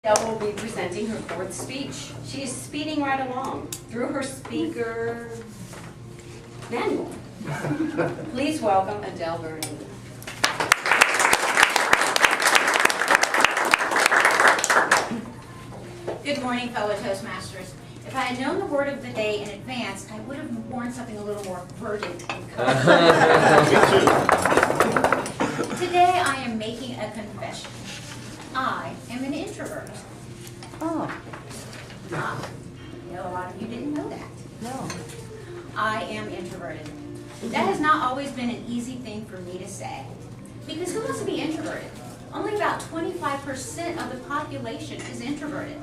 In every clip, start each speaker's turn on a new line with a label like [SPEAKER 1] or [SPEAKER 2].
[SPEAKER 1] Adele will be presenting her fourth speech. She is speeding right along through her speaker manual. Please welcome Adele Introverts.
[SPEAKER 2] Good morning, fellow Toastmasters. If I had known the word of the day in advance, I would have worn something a little more verdant in color. Today I am making a confession. I am an introvert.
[SPEAKER 3] Oh,
[SPEAKER 2] I know a lot of you didn't know that.
[SPEAKER 3] no.
[SPEAKER 2] I am introverted. That has not always been an easy thing for me to say. Because who wants to be introverted? Only about 25% of the population is introverted.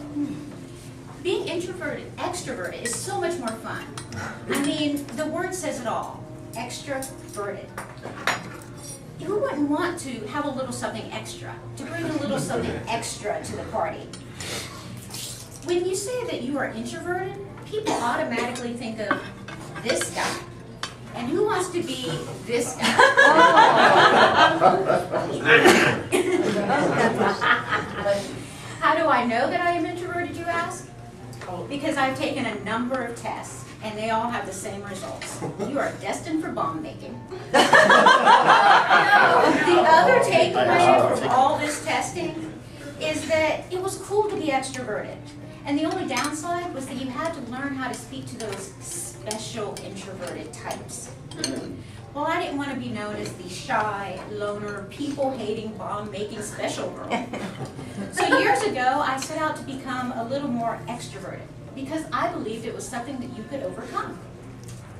[SPEAKER 2] Being extroverted is so much more fun. I mean, the word says it all. Extroverted. Who wouldn't want to have a little something extra, to bring a little something extra to the party? When you say that you are introverted, people automatically think of this guy. And who wants to be this guy? How do I know that I am introverted, you ask? Because I've taken a number of tests, and they all have the same results. You are destined for bomb making. The other takeaway from all this testing is that it was cool to be extroverted. And the only downside was that you had to learn how to speak to those special introverted types. Well, I didn't want to be known as the shy, loner, people-hating, bomb-making special girl. So years ago, I set out to become a little more extroverted because I believed it was something that you could overcome.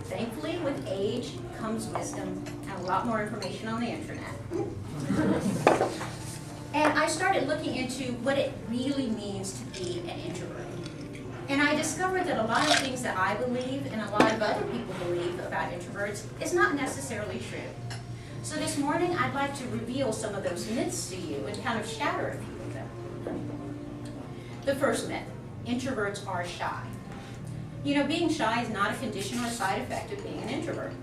[SPEAKER 2] Thankfully, with age comes wisdom and a lot more information on the internet. And I started looking into what it really means to be an introvert. And I discovered that a lot of things that I believe and a lot of other people believe about introverts is not necessarily true. So this morning, I'd like to reveal some of those myths to you and kind of shatter a few of them. The first myth, introverts are shy. You know, being shy is not a condition or a side effect of being an introvert.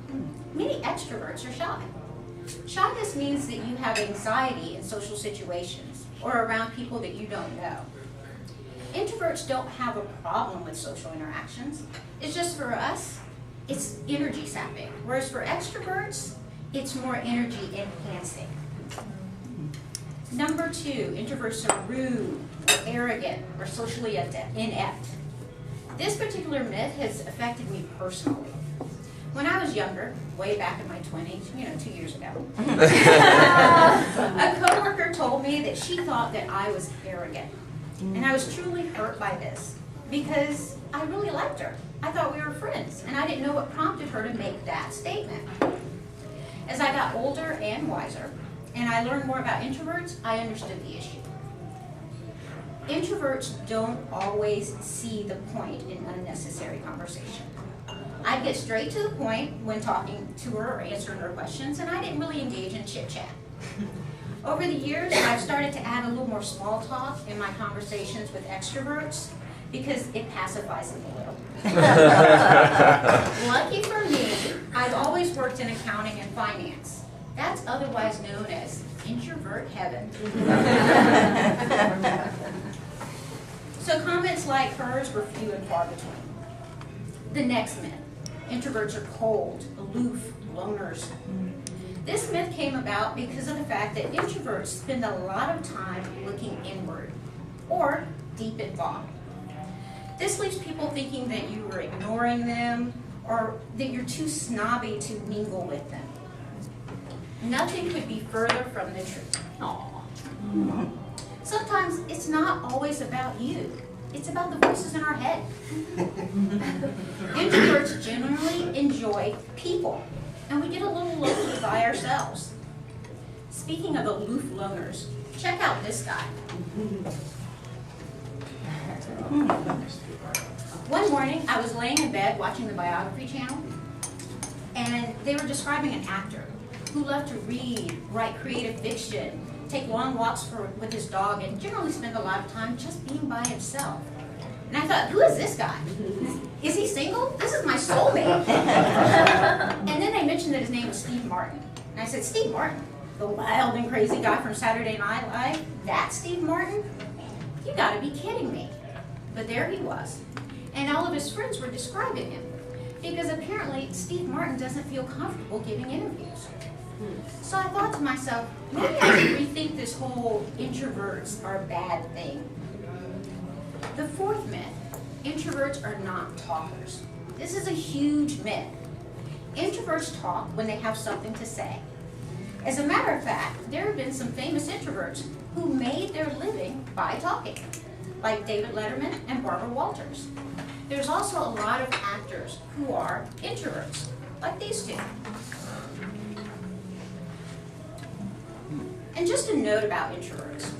[SPEAKER 2] Many extroverts are shy. Shyness means that you have anxiety in social situations or around people that you don't know. Introverts don't have a problem with social interactions. It's just for us, it's energy sapping. Whereas for extroverts, it's more energy enhancing. Number two, introverts are rude, or arrogant, or socially inept. This particular myth has affected me personally. When I was younger, way back in my 20s, 2 years ago, a coworker told me that she thought that I was arrogant. And I was truly hurt by this because I really liked her. I thought we were friends, and I didn't know what prompted her to make that statement. As I got older and wiser, and I learned more about introverts, I understood the issue. Introverts don't always see the point in unnecessary conversation. I'd get straight to the point when talking to her or answering her questions, and I didn't really engage in chit-chat. Over the years, I've started to add a little more small talk in my conversations with extroverts because it pacifies them a little. Lucky for me, I've always worked in accounting and finance. That's otherwise known as introvert heaven. So comments like hers were few and far between. The next myth, introverts are cold, aloof, loners. This myth came about because of the fact that introverts spend a lot of time looking inward or deep in thought. This leaves people thinking that you are ignoring them or that you're too snobby to mingle with them. Nothing could be further from the truth. Aww. Sometimes it's not always about you. It's about the voices in our head. Introverts generally enjoy people. And we get a little lonely by ourselves. Speaking of aloof loners, check out this guy. One morning, I was laying in bed watching the Biography channel, and they were describing an actor who loved to read, write creative fiction, take long walks with his dog, and generally spend a lot of time just being by himself. And I thought, who is this guy? Is he single? This is my soulmate. And then they mentioned that his name was Steve Martin. And I said, Steve Martin? The wild and crazy guy from Saturday Night Live? That Steve Martin? You gotta be kidding me. But there he was. And all of his friends were describing him. Because apparently Steve Martin doesn't feel comfortable giving interviews. So I thought to myself, maybe I should rethink this whole introverts are a bad thing. The fourth myth, introverts are not talkers. This is a huge myth. Introverts talk when they have something to say. As a matter of fact, there have been some famous introverts who made their living by talking, like David Letterman and Barbara Walters. There's also a lot of actors who are introverts, like these two. And just a note about introverts.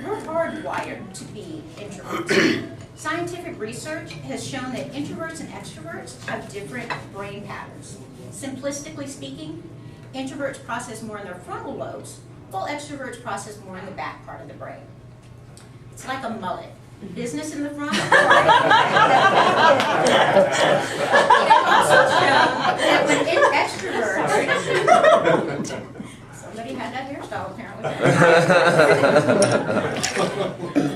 [SPEAKER 2] We're hardwired to be introverts. Scientific research has shown that introverts and extroverts have different brain patterns. Simplistically speaking, introverts process more in their frontal lobes, while extroverts process more in the back part of the brain. It's like a mullet. Business in the front, right? They've also shown that when extroverts, somebody had that hairstyle apparently.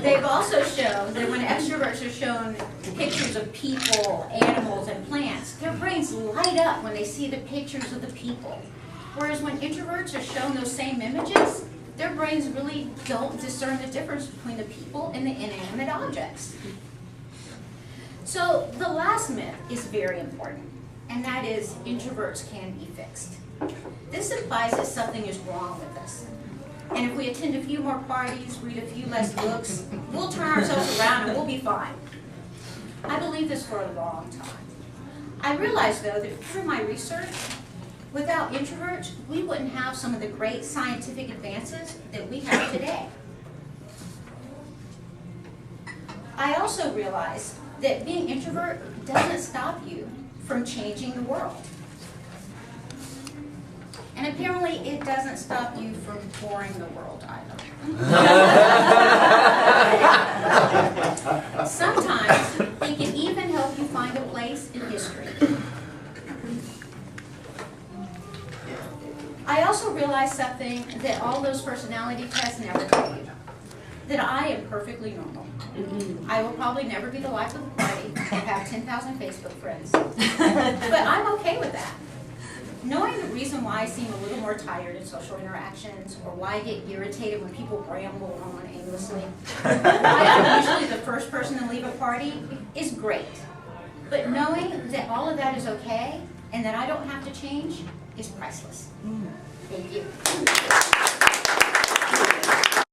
[SPEAKER 2] They've also shown that when extroverts are shown pictures of people, animals, and plants, their brains light up when they see the pictures of the people. Whereas when introverts are shown those same images, their brains really don't discern the difference between the people and the inanimate objects. So the last myth is very important, and that is introverts can be fixed. This implies that something is wrong with us. And if we attend a few more parties, read a few less books, we'll turn ourselves around and we'll be fine. I believed this for a long time. I realized, though, that through my research, without introverts, we wouldn't have some of the great scientific advances that we have today. I also realized that being introvert doesn't stop you from changing the world. And apparently it doesn't stop you from boring the world either. Sometimes it can even help you find a place in history. I also realized something that all those personality tests never tell you, that I am perfectly normal. I will probably never be the life of the party or have 10,000 Facebook friends, but I'm okay with that. Knowing the reason why I seem a little more tired in social interactions, or why I get irritated when people ramble on aimlessly, why I'm usually the first person to leave a party is great. But knowing that all of that is okay and that I don't have to change is priceless. Thank you.